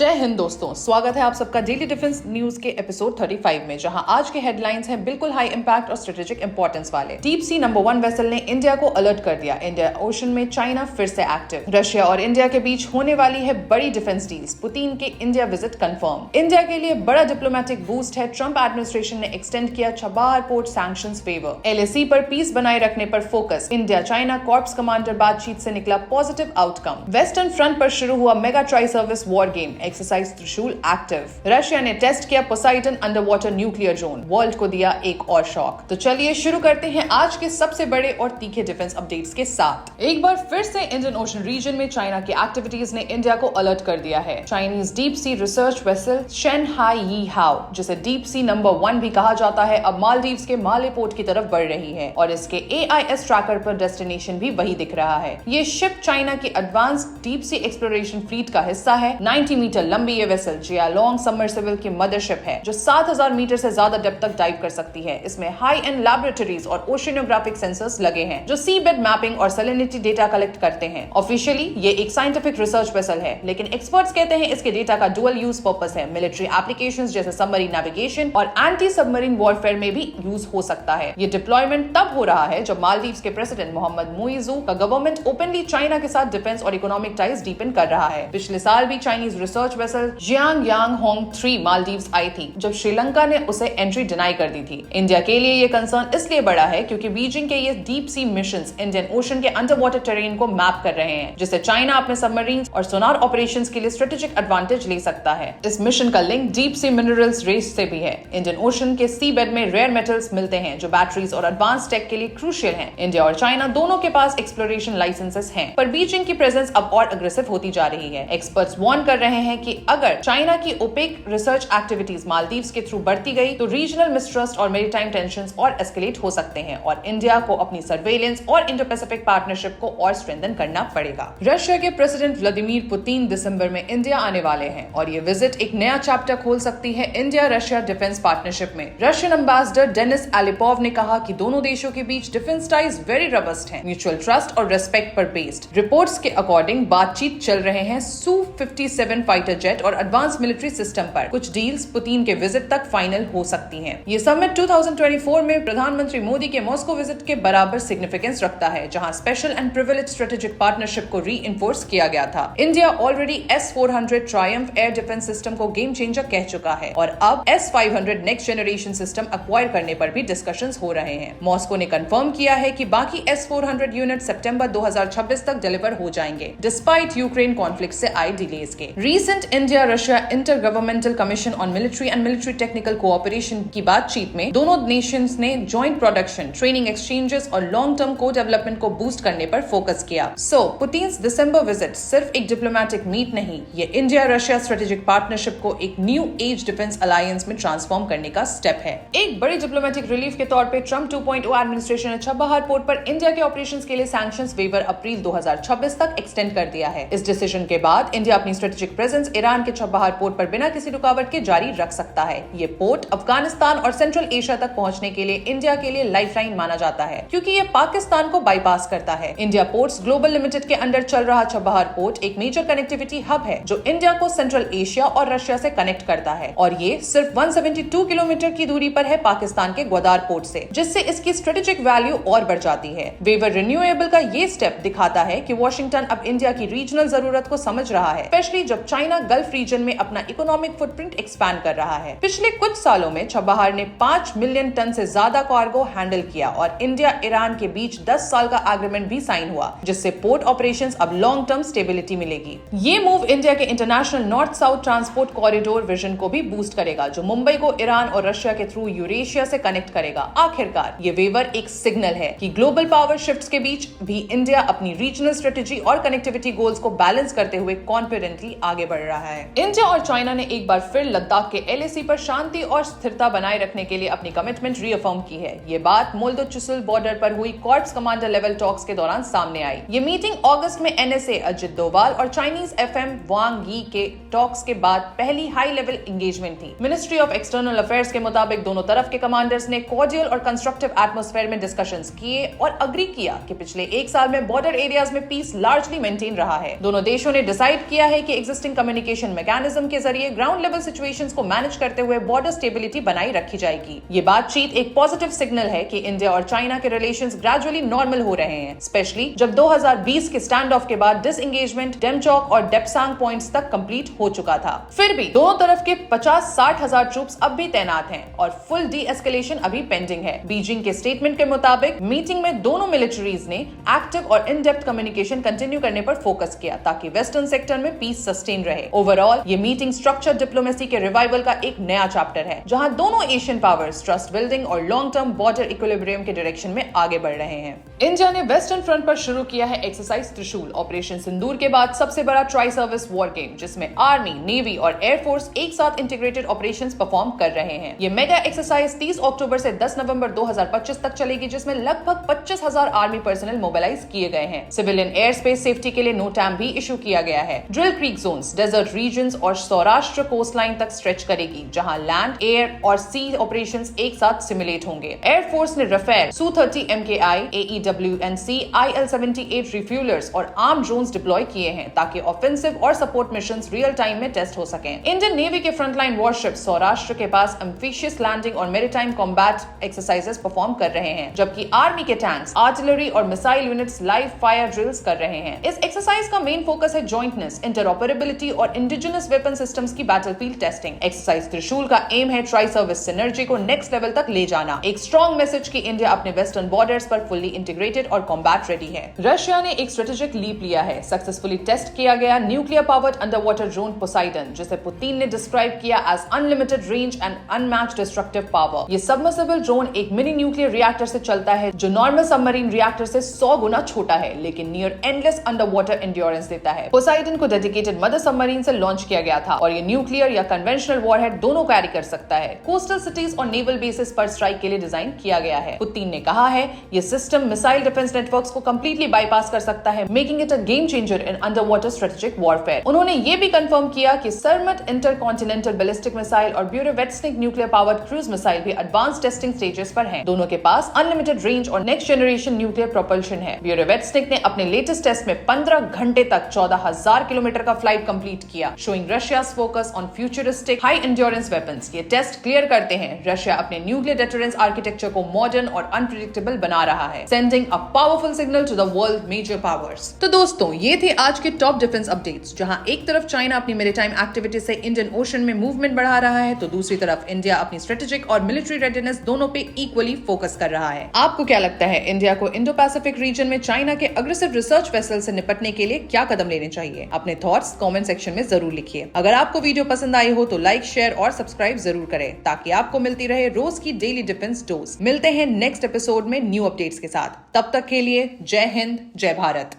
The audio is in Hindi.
जय हिंद दोस्तों, स्वागत है आप सबका डेली डिफेंस न्यूज के एपिसोड 35 में, जहां आज के हेडलाइंस हैं बिल्कुल हाई इंपैक्ट और स्ट्रेटेजिक इंपॉर्टेंस वाले। डीप सी नंबर 1 वेसल ने इंडिया को अलर्ट कर दिया। इंडिया ओशन में चाइना फिर से एक्टिव। रशिया और इंडिया के बीच होने वाली है बड़ी डिफेंस डील्स। पुतिन के इंडिया विजिट कंफर्म। इंडिया के लिए बड़ा डिप्लोमेटिक बूस्ट है। ट्रंप एडमिनिस्ट्रेशन ने एक्सटेंड किया Chabahar port sanctions waiver. LAC पर पीस बनाए रखने पर focus. India China corps commander बातचीत से निकला पॉजिटिव आउटकम। वेस्टर्न फ्रंट पर शुरू हुआ mega tri service war game exercise त्रिशूल एक्टिव। रशिया ने टेस्ट किया Poseidon under water nuclear zone. World को दिया एक और शॉक। तो चलिए शुरू करते हैं आज के सबसे बड़े और तीखे डिफेंस अपडेट्स के साथ। एक बार फिर से इंडियन ओशन रीजन में चाइना की एक्टिविटीज ने इंडिया को अलर्ट कर दिया है। Chinese deep sea research vessel Shane high यी हाओ, जिसे डीप सी नंबर 1 भी कहा जाता है, अब मालदीव्स के माले पोर्ट की तरफ बढ़ रही है और इसके AIS ट्रैकर पर डेस्टिनेशन भी वही दिख रहा है। ये शिप चाइना की advance deep sea exploration fleet का हिस्सा है। 90 मीटर लंबी ये वेसल जियालोंग सबमर्सिबल की मदरशिप है, जो 7000 मीटर से ज्यादा डेप्थ तक डाइव कर सकती है। इसमें हाई एंड लैबोरेटरीज और ओशियोनोग्राफिक सेंसर्स लगे हैं, जो सी बेड मैपिंग और सैलिनिटी डेटा कलेक्ट करते हैं। ऑफिशियली ये एक साइंटिफिक रिसर्च वेसल है, लेकिन एक्सपर्ट्स कहते हैं इसके डेटा का डुअल यूज पर्पस है। मिलिट्री एप्लीकेशंस जैसे सबमरीन नेविगेशन और एंटी सबमरीन वॉरफेयर में भी यूज हो सकता है। ये डिप्लॉयमेंट तब हो रहा है जब मालदीव्स के प्रेसिडेंट मोहम्मद मुइजू का गवर्नमेंट ओपनली चाइना के साथ डिफेंस और इकोनॉमिक टाइज डीपन कर रहा है। पिछले साल भी चाइनीज रिसर्च वेसल जियांग यांग होंग 3 मालदीव्स आई थी, जब श्रीलंका ने उसे एंट्री डिनाई कर दी थी। इंडिया के लिए ये कंसर्न इसलिए बड़ा है क्योंकि बीजिंग के ये deep sea missions Indian Ocean के अंडर वाटर टेरेन को मैप कर रहे हैं, जिससे चाइना अपने सबमरीन और सोनार ऑपरेशंस के लिए स्ट्रेटेजिक एडवांटेज ले सकता है। इस मिशन का link deep sea minerals race से भी है। इंडियन ओशन के सी बेड में रेयर मेटल्स मिलते हैं, जो बैटरीज और एडवांस टेक के लिए क्रूशियल हैं। इंडिया और चाइना दोनों के पास एक्सप्लोरेशन लाइसेंसेस हैं, पर बीजिंग की प्रेजेंस अब और अग्रेसिव होती जा रही है। एक्सपर्ट्स वार्न कर रहे हैं कि अगर चाइना की ओपेक रिसर्च एक्टिविटीज मालदीव्स के थ्रू बढ़ती गई तो रीजनल मिसट्रस्ट और मेरीटाइम टेंशंस और एस्केलेट हो सकते हैं और इंडिया को अपनी सर्वेलेंस और इंडो पैसिफिक पार्टनरशिप को और स्ट्रेंथन करना पड़ेगा। रशिया के प्रेसिडेंट व्लादिमीर पुतिन दिसंबर में इंडिया आने वाले हैं और ये विजिट एक नया चैप्टर खोल सकती है इंडिया रशिया डिफेंस पार्टनरशिप में। रशियन एम्बेसडर डेनिस एलिपोव ने कहा कि दोनों देशों के बीच डिफेंस टाइज वेरी रबस्ट हैं, म्यूचुअल ट्रस्ट और रेस्पेक्ट पर बेस्ड। रिपोर्ट्स के अकॉर्डिंग बातचीत चल रहे हैं Su-57 फाइटर जेट और एडवांस मिलिट्री सिस्टम पर। कुछ डील्स पुतिन के विजिट तक फाइनल हो सकती हैं। ये समिट 2024 में प्रधानमंत्री मोदी के मॉस्को विजिट के बराबर सिग्निफिकेंस रखता है, जहां special and privilege strategic partnership को रीइंफोर्स किया गया था। India already S-400 Triumph air defence system को गेम चेंजर कह चुका है और अब S-500 next generation system acquire करने पर भी डिस्कशंस हो रहे हैं। मॉस्को ने कंफर्म किया है कि बाकी S-400 यूनिट सितंबर 2026 तक डिलीवर हो जाएंगे, डिस्पाइट यूक्रेन कॉन्फ्लिक्ट से आए डिलेज के। Recent India Russia inter governmental commission on military and military technical cooperation की बातचीत में दोनों नेशंस ने जॉइंट प्रोडक्शन, ट्रेनिंग एक्सचेंजेस और लॉन्ग टर्म को डेवलपमेंट को बूस्ट करने पर फोकस किया। पुतिन्स दिसंबर विजिट सिर्फ एक डिप्लोमेटिक मीट नहीं, ये इंडिया रशिया स्ट्रेटेजिक पार्टनरशिप को एक न्यू एज डिफेंस अलायंस में ट्रांसफॉर्म करने का स्टेप है। एक बड़ी डिप्लोमेटिक रिलीफ के तौर पे ट्रंप 2.0 एडमिनिस्ट्रेशन ने चबाहार पोर्ट पर इंडिया के ऑपरेशंस के लिए सैंक्शंस वेवर अप्रैल 2026 तक एक्सटेंड कर दिया है। इस डिसीजन के बाद इंडिया अपनी स्ट्रेटेजिक प्रेजेंस ईरान के चबाहार पोर्ट पर बिना किसी रुकावट के जारी रख सकता है। ये पोर्ट अफगानिस्तान और सेंट्रल एशिया तक पहुंचने के लिए इंडिया के लिए लाइफलाइन माना जाता है, क्योंकि ये पाकिस्तान को बाईपास करता है। इंडिया पोर्ट्स ग्लोबल लिमिटेड के अंडर चल रहा चबाहार पोर्ट एक मेजर कनेक्टिविटी हब है, जो इंडिया को सेंट्रल एशिया और रशिया से कनेक्ट करता है और ये सिर्फ 172 किलोमीटर की दूरी पर है पाकिस्तान के ग्वादार पोर्ट से, जिससे इसकी स्ट्रेटेजिक वैल्यू और बढ़ जाती है। वेवर रिन्यूएबल का ये स्टेप दिखाता है कि वॉशिंगटन अब इंडिया की रीजनल जरूरत को समझ रहा है, स्पेशली जब चाइना गल्फ रीजन में अपना इकोनॉमिक फुटप्रिंट एक्सपैंड कर रहा है। पिछले कुछ सालों में चबाहार ने 5 मिलियन टन से ज्यादा कार्गो हैंडल किया और इंडिया ईरान के बीच 10 साल का एग्रीमेंट भी साइन हुआ, जिससे पोर्ट ऑपरेशंस अब लॉन्ग टर्म स्टेबिलिटी मिलेगी। ये मूव इंडिया के international north south transport corridor vision को भी बूस्ट करेगा, जो मुंबई को ईरान और रशिया के थ्रू यूरेशिया से कनेक्ट करेगा। आखिरकार ये वेवर एक सिग्नल है कि ग्लोबल पावर शिफ्ट्स के बीच भी इंडिया अपनी रीजनल स्ट्रेटेजी और कनेक्टिविटी गोल्स को बैलेंस करते हुए कॉन्फिडेंटली आगे बढ़ रहा है। इंडिया और चाइना ने एक बार फिर लद्दाख के LAC पर शांति और स्थिरता बनाए रखने के लिए अपनी कमिटमेंट रीअफर्म की है। ये बात मोल्दो चुसुल बॉर्डर पर हुई कॉर्प्स कमांडर लेवल टॉक्स के दौरान सामने आई। ये मीटिंग अगस्त में NSA अजित डोवाल और चाइनीज FM वांग यी के टॉक्स के बाद पहली हाई लेवल एंगेजमेंट थी। मिनिस्ट्री ऑफ एक्सटर्नल अफेयर्स के मुताबिक दोनों तरफ के कमांडर्स ने कॉर्डियल और कंस्ट्रक्टिव एटमॉस्फेयर में डिस्कशंस किए और अग्री किया कि पिछले एक साल में बॉर्डर एरियाज में पीस लार्जली मेंटेन रहा है। दोनों देशों ने डिसाइड किया है कि एग्जिस्टिंग कम्युनिकेशन मैकेनिज्म के जरिए ग्राउंड लेवल सिचुएशंस को मैनेज करते हुए बॉर्डर स्टेबिलिटी बनाई रखी जाएगी। ये बातचीत एक पॉजिटिव सिग्नल है कि इंडिया और चाइना के रिलेशंस ग्रेजुअली नॉर्मल हो रहे हैं, स्पेशली जब 2020 के स्टैंड ऑफ के बाद डिसएंगेजमेंट डेमचौक और डेप्सांग पॉइंट्स तक कंप्लीट हो चुका था। फिर भी दोनों तरफ के 50-60 हजार ट्रूप्स अब भी तैनात हैं और फुल डी एस्केलेशन अभी पेंडिंग है। बीजिंग के स्टेटमेंट के मुताबिक मीटिंग में दोनों मिलिट्रीज ने एक्टिव और इन डेप्थ कम्युनिकेशन कंटिन्यू करने पर फोकस किया ताकि वेस्टर्न सेक्टर में पीस सस्टेन रहे। ओवरऑल ये मीटिंग स्ट्रक्चर डिप्लोमेसी के रिवाइवल का एक नया चैप्टर है, जहां दोनों एशियन पावर्स ट्रस्ट बिल्डिंग और लॉन्ग टर्म बॉर्डर इक्विलिब्रियम के डायरेक्शन में आगे बढ़ रहे हैं। इंडिया ने वेस्टर्न फ्रंट पर शुरू किया है एक्सरसाइज त्रिशूल। ऑपरेशन सिंदूर के बाद सबसे बड़ा ट्राई सर्विस वॉर गेम, जिसमें आर्मी, नेवी और एयरफोर्स एक साथ इंटीग्रेटेड ऑपरेशंस परफॉर्म कर रहे हैं। ये मेगा एक्सरसाइज 30 अक्टूबर से 10 नवंबर 2025 तक चलेगी, जिसमें लगभग 25,000 आर्मी पर्सनल मोबिलाइज किए गए हैं। सिविलियन एयर स्पेस सेफ्टी के लिए नोटैम भी इशू किया गया है। Drill creek zones, desert regions और सौराष्ट्र कोस्ट लाइन तक स्ट्रेच करेगी, जहां लैंड, एयर और सी ऑपरेशंस एक साथ सिमुलेट होंगे। एयरफोर्स ने Rafale, Su-30 MKI, AEW&C, IL-78 रिफ्यूलर्स और आर्म ड्रोन्स डिप्लॉय किए हैं ताकि ऑफेंसिव और सपोर्ट मिशंस रियल टाइम में टेस्ट हो सकें। इंडियन नेवी के फ्रंटलाइन वॉरशिप्स सौराष्ट्र के पास एम्फिशियस लैंडिंग और मैरीटाइम कॉम्बैट एक्सरसाइजेस परफॉर्म कर रहे हैं, जबकि आर्मी के टैंक्स, आर्टिलरी और missile units live fire drills कर रहे हैं। इस एक्सरसाइज का मेन फोकस है जॉइंटनेस, इंटरऑपरेबिलिटी और इंडिजिनस वेपन सिस्टम्स की बैटलफील्ड टेस्टिंग। एक्सरसाइज त्रिशूल का एम है ट्राई सर्विस सिनर्जी को नेक्स्ट लेवल तक ले जाना, एक स्ट्रॉन्ग मैसेज कि इंडिया अपने वेस्टर्न बॉर्डर्स पर फुल्ली इंटीग्रेटेड और कॉम्बैट रेडी है। रशिया ने एक स्ट्रेटेजिक लीप लिया है। सक्सेसफुली टेस्ट किया गया nuclear powered under water drone Poseidon, जिसे पुतिन ने डिस्क्राइब किया as unlimited range and unmatched destructive power. ये सबमर्सिबल ड्रोन एक मिनी न्यूक्लियर रिएक्टर से चलता है, जो नॉर्मल सबमरीन रिएक्टर से 100 गुना छोटा है, लेकिन near endless under water endurance देता है। पोसाइडन को डेडिकेटेड मदर सबमरीन से लॉन्च किया गया था और ये न्यूक्लियर या कन्वेंशनल वॉरहेड दोनों कैरी कर सकता है। कोस्टल सिटीज और नेवल बेसिस पर स्ट्राइक के लिए डिजाइन किया गया है। पुतिन ने कहा है ये सिस्टम मिसाइल डिफेंस नेटवर्क्स को कंप्लीटली बाईपास कर सकता है, making it a game changer in under water strategic warfare. उन्होंने ये भी कंफर्म किया कि सरमट इंटरकॉन्टिनेंटल बैलिस्टिक मिसाइल और ब्यूरोवेट्सनिक न्यूक्लियर पावर्ड क्रूज मिसाइल भी एडवांस टेस्टिंग स्टेजेस पर हैं। दोनों के पास अनलिमिटेड रेंज और नेक्स्ट जनरेशन न्यूक्लियर प्रोपल्शन है। ब्यूरोवेट्सनिक ने अपने लेटेस्ट टेस्ट में 15 घंटे तक 14,000 किलोमीटर का फ्लाइट कंप्लीट किया, showing Russia's focus on futuristic high endurance weapons. ये टेस्ट क्लियर करते हैं रशिया अपने न्यूक्लियर डेटरेंस आर्किटेक्चर को मॉडर्न और अनप्रेडिक्टेबल बना रहा है, sending a powerful signal to the world major powers. तो दोस्तों, ये थे आज के टॉप डिफेंस अपडेट्स, जहां एक तरफ चाइना अपनी मैरीटाइम एक्टिविटी से इंडियन ओशन में मूवमेंट बढ़ा रहा है, तो दूसरी तरफ इंडिया अपनी स्ट्रेटेजिक और मिलिट्री रेडीनेस दोनों पे इक्वली फोकस कर रहा है। आपको क्या लगता है, इंडिया को इंडो पैसिफिक रीजन में चाइना के अग्रेसिव रिसर्च वेसल से निपटने के लिए क्या कदम लेने चाहिए? अपने थॉट्स कमेंट सेक्शन में जरूर लिखिए। अगर आपको वीडियो पसंद आई हो तो लाइक, शेयर और सब्सक्राइब जरूर करें, ताकि आपको मिलती रहे रोज की डेली डिफेंस डोज। मिलते हैं नेक्स्ट एपिसोड में न्यू अपडेट्स के साथ। तब तक के लिए जय हिंद, जय भारत।